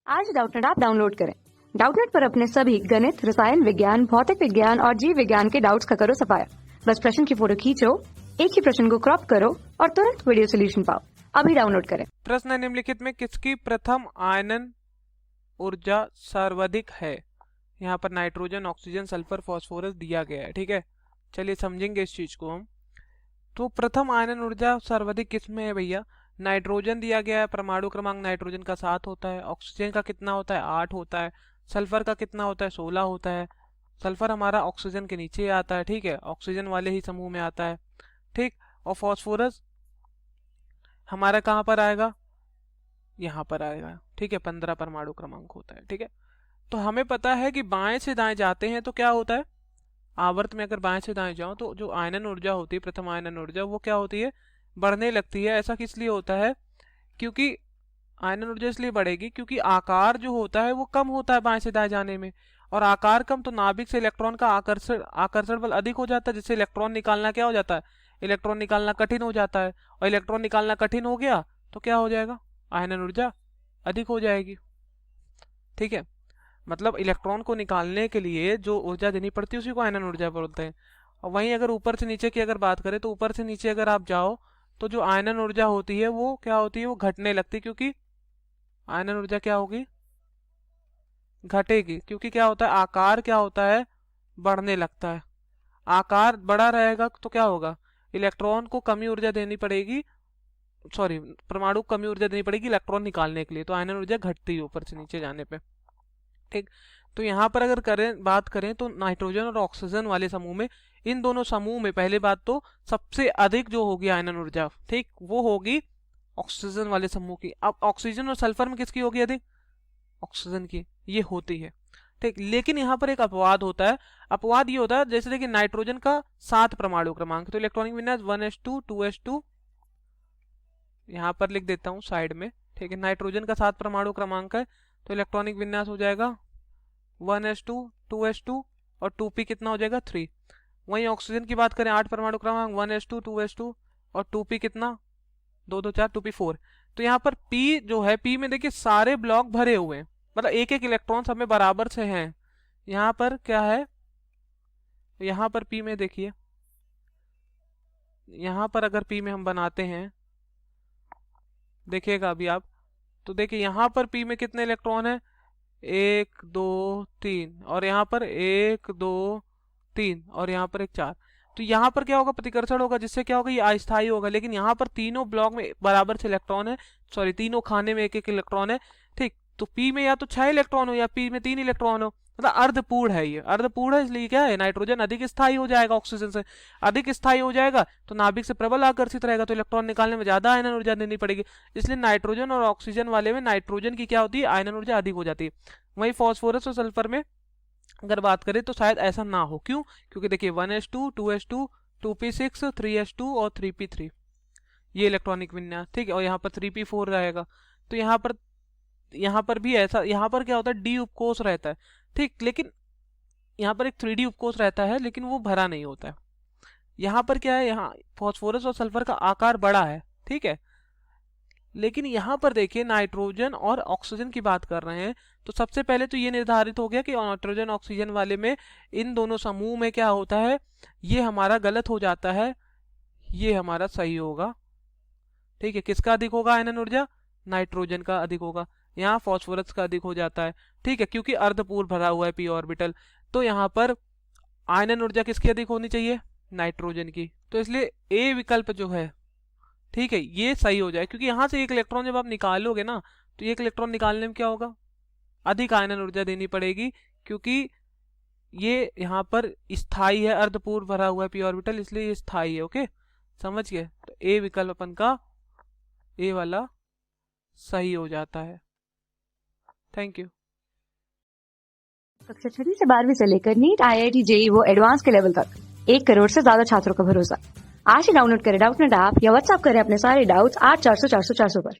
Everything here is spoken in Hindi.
आज डाउटनेट ऐप डाउनलोड करें। डाउटनेट पर अपने सभी गणित, रसायन विज्ञान, भौतिक विज्ञान और जीव विज्ञान के डाउट्स का करो सफाया। बस प्रश्न की फोटो खींचो, एक ही प्रश्न को क्रॉप करो और तुरंत वीडियो सोल्यूशन पाओ। अभी डाउनलोड करें। प्रश्न निम्नलिखित में किसकी प्रथम आयनन ऊर्जा सर्वाधिक है? यहाँ पर नाइट्रोजन, ऑक्सीजन, सल्फर, फास्फोरस दिया गया है। ठीक है, चलिए समझेंगे इस चीज को हम। तो प्रथम आयनन ऊर्जा सर्वाधिक किस में है भैया? नाइट्रोजन दिया गया है, परमाणु क्रमांक नाइट्रोजन का 7 होता है। ऑक्सीजन का कितना होता है? 8 होता है। सल्फर का कितना होता है? 16 होता है। सल्फर हमारा ऑक्सीजन के नीचे आता है, ठीक है, ऑक्सीजन वाले ही समूह में आता है, ठीक। और फास्फोरस हमारा कहाँ पर आएगा? यहाँ पर आएगा, ठीक है, 15 परमाणु क्रमांक होता है, ठीक है। तो हमें पता है कि बाएं से दाएं जाते हैं तो क्या होता है? आवर्त में अगर बाएं से दाएं जाओ तो जो आयनन ऊर्जा होती है, प्रथम आयनन ऊर्जा, वो क्या होती है? बढ़ने लगती है। ऐसा किस लिए होता है? क्योंकि आयनन ऊर्जा इसलिए बढ़ेगी क्योंकि आकार जो होता है वो कम होता है बाएं से दाएं जाने में, और आकार कम तो नाभिक से इलेक्ट्रॉन का आकर्षण बल अधिक हो जाता है, जिससे इलेक्ट्रॉन निकालना क्या हो जाता है? इलेक्ट्रॉन निकालना कठिन हो जाता है। और इलेक्ट्रॉन निकालना कठिन हो गया तो क्या हो जाएगा? आयनन ऊर्जा अधिक हो जाएगी, ठीक है। मतलब इलेक्ट्रॉन को निकालने के लिए जो ऊर्जा देनी पड़ती है उसी को आयनन ऊर्जा बोलते हैं। और वहीं अगर ऊपर से नीचे की अगर बात करें तो ऊपर से नीचे अगर आप जाओ तो जो आयनन ऊर्जा होती है वो क्या होती है? वो घटने लगती है, क्योंकि आयनन ऊर्जा क्या होगी? घटेगी, क्योंकि क्या होता है? आकार क्या होता है? बढ़ने लगता है। आकार बड़ा रहेगा तो क्या होगा? इलेक्ट्रॉन को कमी ऊर्जा देनी पड़ेगी, सॉरी, परमाणु को कमी ऊर्जा देनी पड़ेगी इलेक्ट्रॉन निकालने के लिए, तो आयनन ऊर्जा घटती है ऊपर से नीचे जाने पे, ठीक। तो यहाँ पर अगर बात करें तो नाइट्रोजन और ऑक्सीजन वाले समूह में, इन दोनों समूह में पहले बात तो सबसे अधिक जो होगी आयनन ऊर्जा, ठीक, वो होगी ऑक्सीजन वाले समूह की। अब ऑक्सीजन और सल्फर में किसकी होगी अधिक? ऑक्सीजन की ये होती है, ठीक। लेकिन यहाँ पर एक अपवाद होता है। अपवाद ये होता है, जैसे देखिए नाइट्रोजन का 7 परमाणु क्रमांक, तो इलेक्ट्रॉनिक विन्यास 1s2 2s2, यहाँ पर लिख देता हूँ साइड में, ठीक है। नाइट्रोजन का 7 परमाणु क्रमांक है तो इलेक्ट्रॉनिक विन्यास हो जाएगा 1s2 2s2 और 2p कितना हो जाएगा? 3। वहीं ऑक्सीजन की बात करें, 8 परमाणु क्रमांक, 1s2 2s2 और 2p कितना? 2 2 4, 2p 4। तो यहाँ पर p जो है, p में देखिए सारे ब्लॉक भरे हुए हैं, मतलब एक एक इलेक्ट्रॉन सब में बराबर से हैं। यहाँ पर क्या है? यहाँ पर p में देखिए, यहाँ पर अगर p में हम बनाते हैं, देखिएगा अभी आप, तो देखिए यहाँ पर p में कितने इलेक्ट्रॉन है? 1 2 3, और यहाँ पर 1 2 3, और यहाँ पर 1 4। तो यहाँ पर क्या होगा? प्रतिकर्षण होगा, जिससे क्या होगा? ये अस्थायी होगा। लेकिन यहाँ पर तीनों ब्लॉक में बराबर से इलेक्ट्रॉन है, सॉरी, तीनों खाने में एक एक इलेक्ट्रॉन है, ठीक। तो p में या तो 6 इलेक्ट्रॉन हो या p में 3 इलेक्ट्रॉन हो, मतलब अर्धपूर्ण है। ये अर्धपूर्ण है, इसलिए क्या है? नाइट्रोजन अधिक स्थायी हो जाएगा, ऑक्सीजन से अधिक स्थायी हो जाएगा, तो नाभिक से प्रबल आकर्षित रहेगा, तो इलेक्ट्रॉन निकालने में ज्यादा आयनन ऊर्जा देनी पड़ेगी। इसलिए नाइट्रोजन और ऑक्सीजन वाले में नाइट्रोजन की क्या होती है? आयनन ऊर्जा अधिक हो जाती है। वहीं फॉस्फोरस और सल्फर में अगर बात करें तो शायद ऐसा ना हो। क्यों? क्योंकि देखिए 1s2 2s2 2p6 3s2 और 3p3 ये इलेक्ट्रॉनिक विन्यास, ठीक है। और यहाँ पर 3p4 रहेगा। तो यहाँ पर भी ऐसा, यहाँ पर क्या होता है? डी उपकोष रहता है, ठीक। लेकिन यहाँ पर एक 3d उपकोष रहता है, लेकिन वो भरा नहीं होता है। यहाँ पर क्या है? यहाँ फॉस्फोरस और सल्फर का आकार बड़ा है, ठीक है। लेकिन यहाँ पर देखिए नाइट्रोजन और ऑक्सीजन की बात कर रहे हैं, तो सबसे पहले तो ये निर्धारित हो गया कि नाइट्रोजन ऑक्सीजन वाले में, इन दोनों समूह में क्या होता है? ये हमारा गलत हो जाता है, ये हमारा सही होगा, ठीक है। किसका अधिक होगा आयनन ऊर्जा? नाइट्रोजन का अधिक होगा। यहाँ फॉस्फोरस का अधिक हो जाता है, ठीक है, क्योंकि अर्धपूर्ण भरा हुआ है p ऑर्बिटल। तो यहाँ पर आयनन ऊर्जा किसकी अधिक होनी चाहिए? नाइट्रोजन की। तो इसलिए ए विकल्प जो है, ठीक है, ये सही हो जाए, क्योंकि यहाँ से एक इलेक्ट्रॉन जब आप निकालोगे ना, तो एक इलेक्ट्रॉन निकालने में क्या होगा? अधिक आयनन ऊर्जा देनी पड़ेगी, क्योंकि ये यहाँ पर स्थाई है, अर्धपूर्ण भरा हुआ है p ऑर्बिटल, इसलिए ये स्थाई है। ओके, समझ गए? तो ए विकल्प अपन का, ए वाला सही हो जाता है। Thank you. कक्षा 6 से 12वीं से लेकर नीट, IIT, JEE वो एडवांस के लेवल तक 1 करोड़ से ज्यादा छात्रों का भरोसा। आज ही डाउनलोड करें डाउटनेट ऐप या व्हाट्सएप करें अपने सारे डाउट्स 8400 400 400 पर।